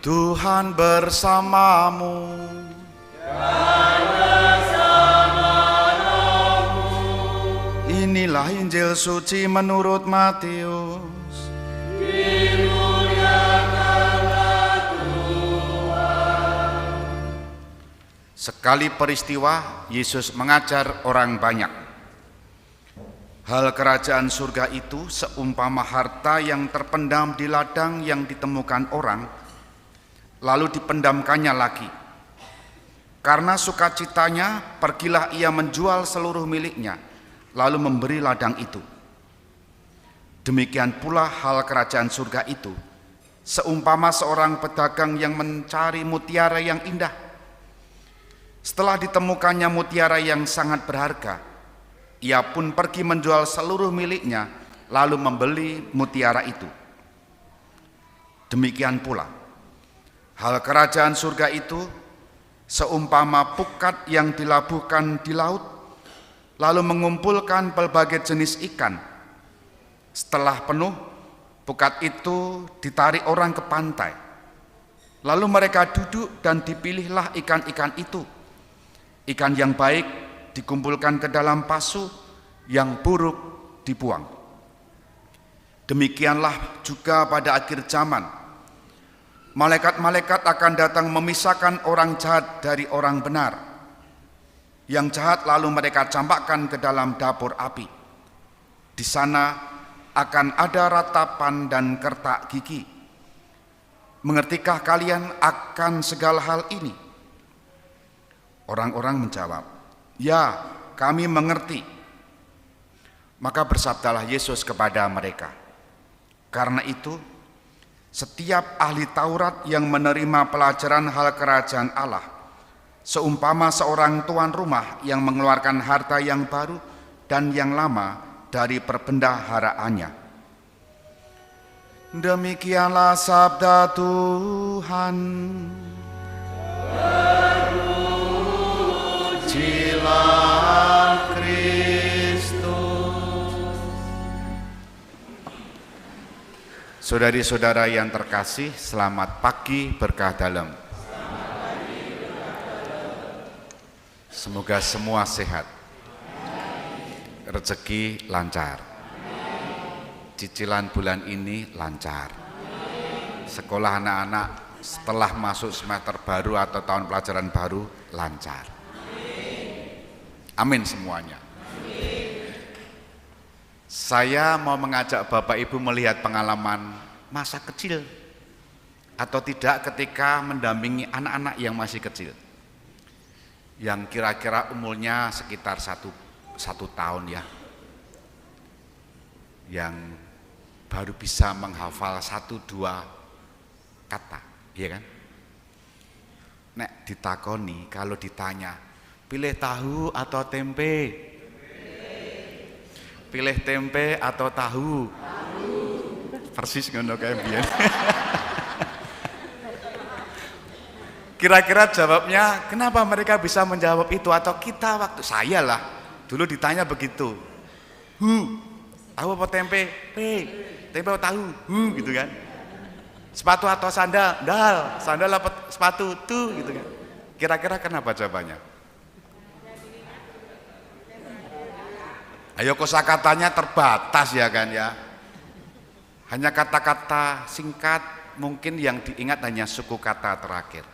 Tuhan bersamamu. Inilah Injil suci menurut Matius. Dimuliakanlah Tuhan. Sekali peristiwa, Yesus mengajar orang banyak. Hal kerajaan surga itu seumpama harta yang terpendam di ladang yang ditemukan orang, lalu dipendamkannya lagi. Karena sukacitanya, pergilah ia menjual seluruh miliknya, lalu memberi ladang itu. Demikian pula hal kerajaan surga itu, seumpama seorang pedagang yang mencari mutiara yang indah. Setelah ditemukannya mutiara yang sangat berharga, ia pun pergi menjual seluruh miliknya, lalu membeli mutiara itu. Demikian pula hal kerajaan surga itu seumpama pukat yang dilabuhkan di laut, lalu mengumpulkan berbagai jenis ikan. Setelah penuh, pukat itu ditarik orang ke pantai. Lalu mereka duduk dan dipilihlah ikan-ikan itu. Ikan yang baik dikumpulkan ke dalam pasu, yang buruk dibuang. Demikianlah juga pada akhir zaman. Malaikat-malaikat akan datang memisahkan orang jahat dari orang benar. Yang jahat lalu mereka campakkan ke dalam dapur api. Di sana akan ada ratapan dan kertak gigi. Mengertikah kalian akan segala hal ini? Orang-orang menjawab, "Ya, kami mengerti." Maka bersabdalah Yesus kepada mereka, "Karena itu, setiap ahli Taurat yang menerima pelajaran hal kerajaan Allah, seumpama seorang tuan rumah yang mengeluarkan harta yang baru dan yang lama dari perbendaharaannya." Demikianlah sabda Tuhan. Terpujilah Kristus. Saudari-saudara yang terkasih, selamat pagi berkah dalam. Semoga semua sehat, rezeki lancar, cicilan bulan ini lancar, sekolah anak-anak setelah masuk semester baru atau tahun pelajaran baru lancar. Amin semuanya. Saya mau mengajak Bapak Ibu melihat pengalaman masa kecil atau tidak ketika mendampingi anak-anak yang masih kecil, yang kira-kira umurnya sekitar satu tahun ya, yang baru bisa menghafal 1-2 kata, iya kan? Nek ditakoni, kalau ditanya pilih tahu atau tempe? Pilih tempe atau tahu? Persis ngono kayak biyen. Kira-kira jawabnya, kenapa mereka bisa menjawab itu? Atau kita waktu saya lah dulu ditanya begitu. Tahu apa tempe? Tempe atau tahu? Gitu kan. Sepatu atau sandal? Dal. Sandal apa sepatu? Tuh gitu kan. Kira-kira kenapa jawabannya? Ayo kosakatanya terbatas ya kan ya. Hanya kata-kata singkat, mungkin yang diingat hanya suku kata terakhir.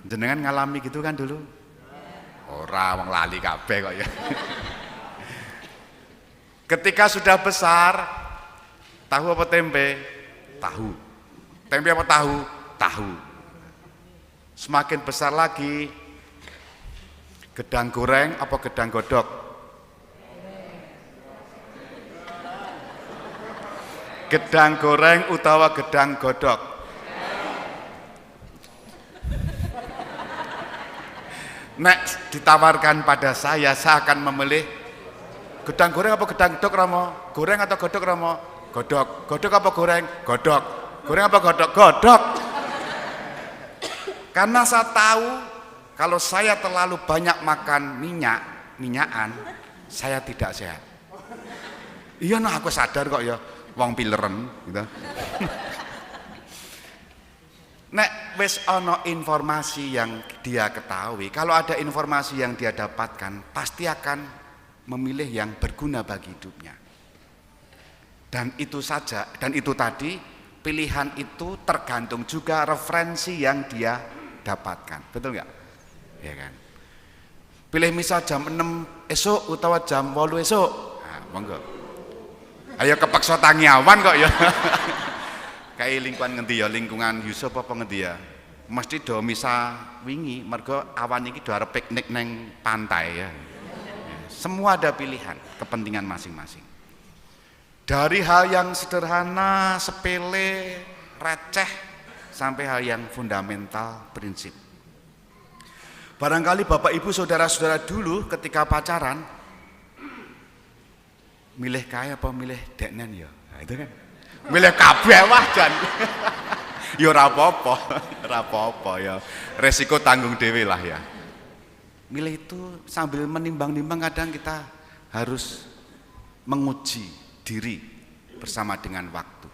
Jenengan ngalami gitu kan dulu? Ora, wong lali kabeh kok ya. Ketika sudah besar, tahu apa tempe? Tahu. Tempe apa tahu? Tahu. Semakin besar lagi, gedang goreng apa gedang godok? Gedang goreng utawa gedang godok? Nek ditawarkan pada saya akan memilih gedang goreng apa gedang godok Romo? Goreng atau godok Romo? Godok. Godok apa goreng? Godok. Goreng apa godok? Godok. Karena saya tahu kalau saya terlalu banyak makan minyakan, saya tidak sehat. Iya nah aku sadar kok ya. Wong pileren gitu. Nek wis ono informasi yang dia ketahui, kalau ada informasi yang dia dapatkan, pasti akan memilih yang berguna bagi hidupnya. Dan itu saja, dan itu tadi, pilihan itu tergantung juga referensi yang dia dapatkan. Betul nggak? Ya kan? Pilih misal jam 6 esok utawa jam 8 esok. Nah, monggo. Ayo kepeksa tangiawan kok ya. Kayak lingkungan ngendi ya, lingkungan Yusuf apa ngendi ya? Mesti do misa wingi mergo awan iki do arep piknik neng pantai ya. Semua ada pilihan, kepentingan masing-masing. Dari hal yang sederhana, sepele, receh sampai hal yang fundamental, prinsip. Barangkali Bapak Ibu saudara-saudara dulu ketika pacaran milih kaya apa milih deknen ya? Nah, itu kan. Milih kabeh wah jan. Ya ora apa-apa ya. Resiko tanggung dhewe lah ya. Milih itu sambil menimbang-nimbang kadang kita harus menguji diri bersama dengan waktu.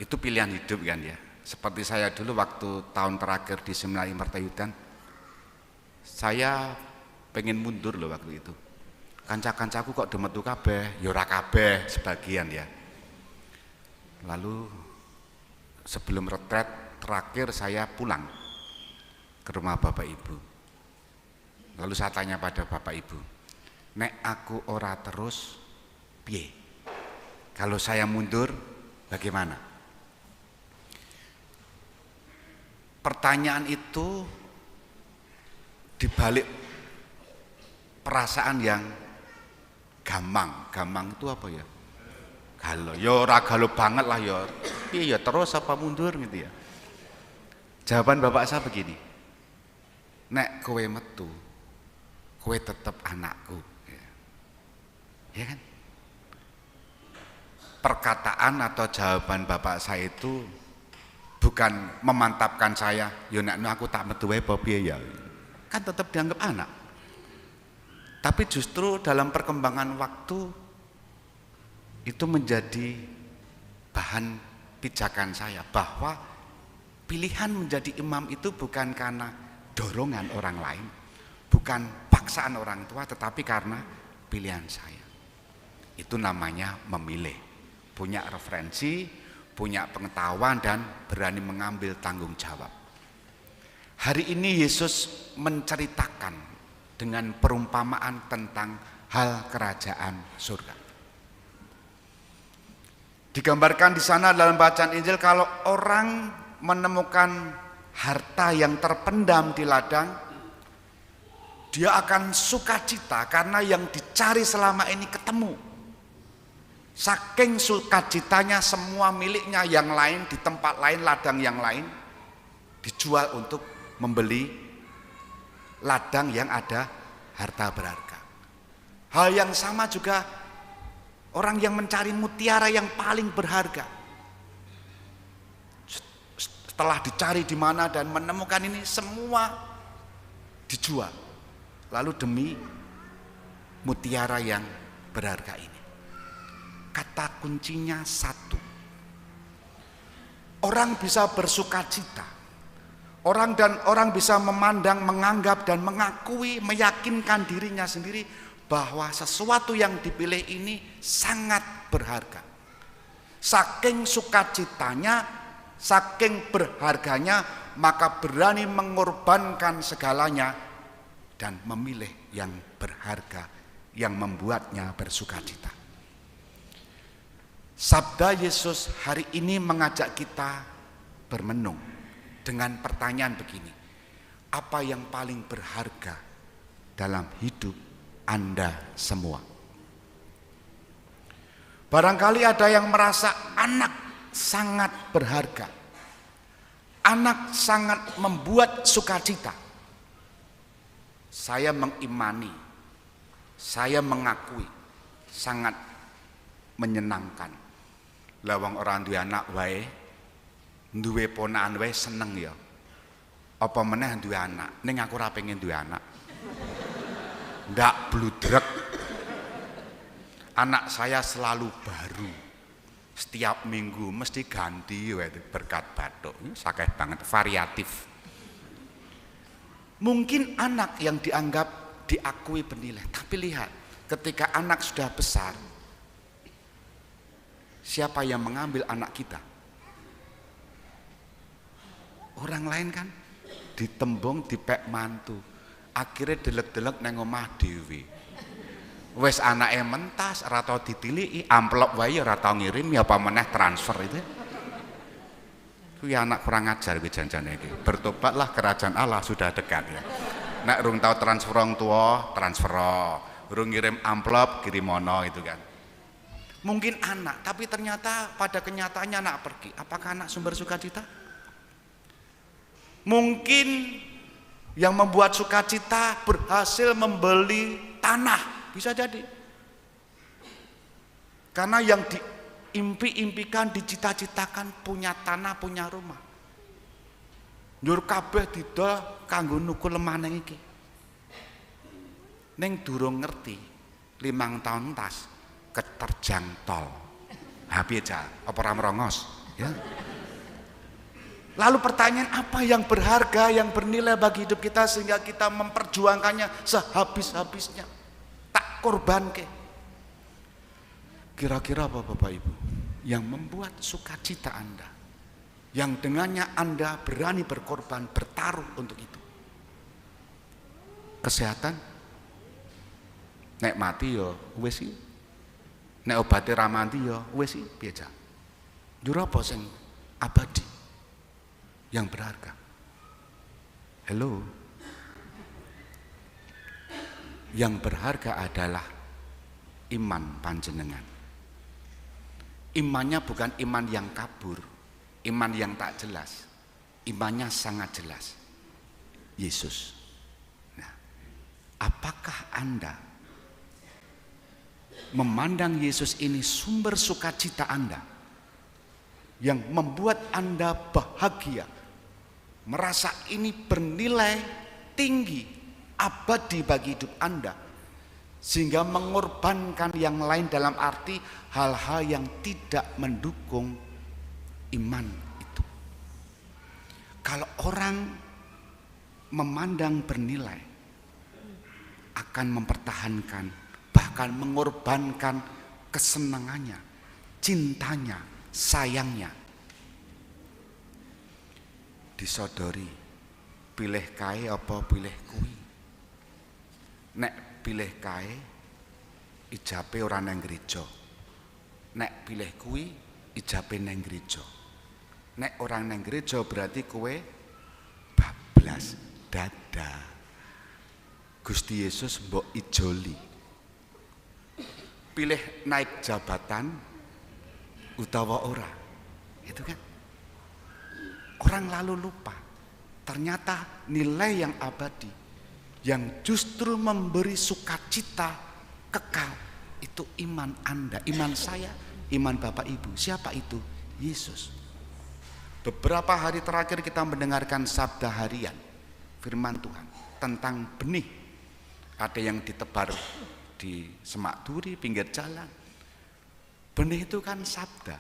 Itu pilihan hidup kan ya. Seperti saya dulu waktu tahun terakhir di Seminari Mertayudan, saya pengen mundur loh waktu itu. Kanca-kancaku kok demetu kabeh, ya ora kabeh sebagian ya. Lalu sebelum retret terakhir saya pulang ke rumah Bapak Ibu. Lalu saya tanya pada Bapak Ibu, nek aku ora terus piye? Kalau saya mundur bagaimana? Pertanyaan itu dibalik perasaan yang gamang itu apa ya? Galau, ya ora galau banget lah ya. Piye ya terus apa mundur gitu ya. Jawaban bapak saya begini. Nek kowe metu, kowe tetep anakku. Ya kan? Perkataan atau jawaban bapak saya itu bukan memantapkan saya, yo nek aku tak metu wae apa piye ya. Kan tetap dianggap anak. Tapi justru dalam perkembangan waktu itu menjadi bahan pijakan saya bahwa pilihan menjadi imam itu bukan karena dorongan orang lain, bukan paksaan orang tua, tetapi karena pilihan saya. Itu namanya memilih, punya referensi, punya pengetahuan dan berani mengambil tanggung jawab. Hari ini Yesus menceritakan dengan perumpamaan tentang hal kerajaan surga. Digambarkan di sana dalam bacaan Injil kalau orang menemukan harta yang terpendam di ladang, dia akan sukacita karena yang dicari selama ini ketemu. Saking sukacitanya semua miliknya yang lain di tempat lain, ladang yang lain dijual untuk membeli ladang yang ada harta berharga. Hal yang sama juga orang yang mencari mutiara yang paling berharga. Setelah dicari di mana dan menemukan ini semua dijual. Lalu demi mutiara yang berharga ini. Kata kuncinya satu. Orang bisa bersukacita. Orang bisa memandang, menganggap dan mengakui, meyakinkan dirinya sendiri bahwa sesuatu yang dipilih ini sangat berharga. Saking sukacitanya, saking berharganya, maka berani mengorbankan segalanya dan memilih yang berharga yang membuatnya bersukacita. Sabda Yesus hari ini mengajak kita bermenung dengan pertanyaan begini. Apa yang paling berharga dalam hidup Anda semua? Barangkali ada yang merasa anak sangat berharga. Anak sangat membuat sukacita. Saya mengimani, saya mengakui sangat menyenangkan. Lawang orang duwe anak wae, duwe ponakan wae seneng ya. Apa meneh duwe anak, ning aku ora pengen duwe anak. Ndak bludrek. Anak saya selalu baru. Setiap minggu mesti ganti berkat batuk. Sakit banget, variatif. Mungkin anak yang diakui bernilai, tapi lihat, ketika anak sudah besar, siapa yang mengambil anak kita? Orang lain kan, ditembung, dipek mantu, akhirnya delek-delek nang omah dhewe. Wes anake mentas, ora tau ditiliki, amplop wae ora tau ngirim, ya apa meneh transfer itu. Kuwi anak kurang ajar kuwi janjane iki. Bertobatlah, kerajaan Allah sudah dekat ya. Nek urung tau transfer orang tua, transfer. Urung ngirim amplop, kirimono itu kan. Mungkin anak, tapi ternyata pada kenyataannya anak pergi. Apakah anak sumber sukacita? Mungkin yang membuat sukacita berhasil membeli tanah, bisa jadi. Karena yang diimpi-impikan, dicita-citakan punya tanah, punya rumah. Njur kabeh didol kanggo nukul lemane iki. Ning durung ngerti, 5 tahun tas keterjang tol. Habis aja, apa ora merongos, ya. Lalu pertanyaan, apa yang berharga, yang bernilai bagi hidup kita sehingga kita memperjuangkannya sehabis-habisnya, tak korbanke? Kira-kira apa Bapak Ibu yang membuat sukacita Anda, yang dengannya Anda berani berkorban, bertaruh untuk itu? Kesehatan? Nek mati ya wis iki. Nek obate ra mati ya wis iki biasa. Jur apa sing abadi? Yang berharga. Hello. Yang berharga adalah iman panjenengan. Imannya bukan iman yang kabur, iman yang tak jelas. Imannya sangat jelas. Yesus. Nah, apakah Anda memandang Yesus ini sumber sukacita Anda, yang membuat Anda bahagia, merasa ini bernilai tinggi, abadi bagi hidup Anda, sehingga mengorbankan yang lain dalam arti hal-hal yang tidak mendukung iman itu? Kalau orang memandang bernilai, akan mempertahankan, bahkan mengorbankan kesenangannya, cintanya, sayangnya. Disodori, pilih kae apa pilih kuwi? Nek pilih kae, ijabe ora nang gereja. Nek pilih kuwi, ijabe nang gereja. Nek orang nang gereja berarti kowe bablas dada. Gusti Yesus mbok ijoli. Pilih naik jabatan utawa ora, itu kan orang lalu lupa ternyata nilai yang abadi, yang justru memberi sukacita kekal, itu iman Anda, iman saya, iman Bapak Ibu. Siapa itu? Yesus. Beberapa hari terakhir kita mendengarkan sabda harian firman Tuhan tentang benih. Ada yang ditebar di semak duri, pinggir jalan. Benih itu kan sabda.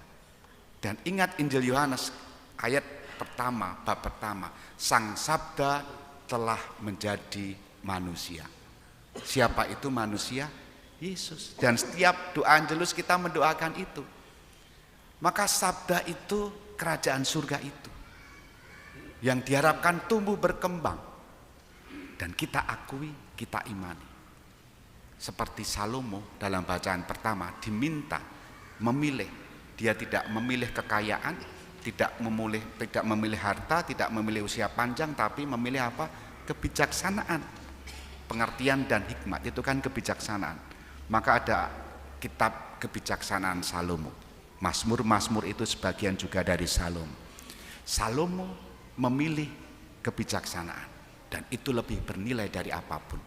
Dan ingat Injil Yohanes ayat pertama, bab pertama, sang sabda telah menjadi manusia. Siapa itu manusia? Yesus. Dan setiap doa Angelus kita mendoakan itu. Maka sabda itu kerajaan surga itu, yang diharapkan tumbuh berkembang, dan kita akui, kita imani. Seperti Salomo dalam bacaan pertama diminta memilih. Dia tidak memilih kekayaan, tidak memilih harta, tidak memilih usia panjang, tapi memilih apa? Kebijaksanaan. Pengertian dan hikmat itu kan kebijaksanaan. Maka ada kitab kebijaksanaan Salomo. Mazmur-mazmur itu sebagian juga dari Salomo. Salomo memilih kebijaksanaan, dan itu lebih bernilai dari apapun.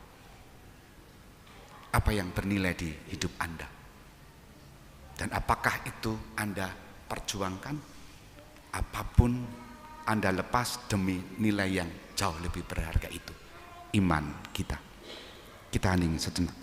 Apa yang bernilai di hidup Anda? Dan apakah itu Anda perjuangkan? Apapun Anda lepas demi nilai yang jauh lebih berharga itu, iman kita. Kita hening sejenak.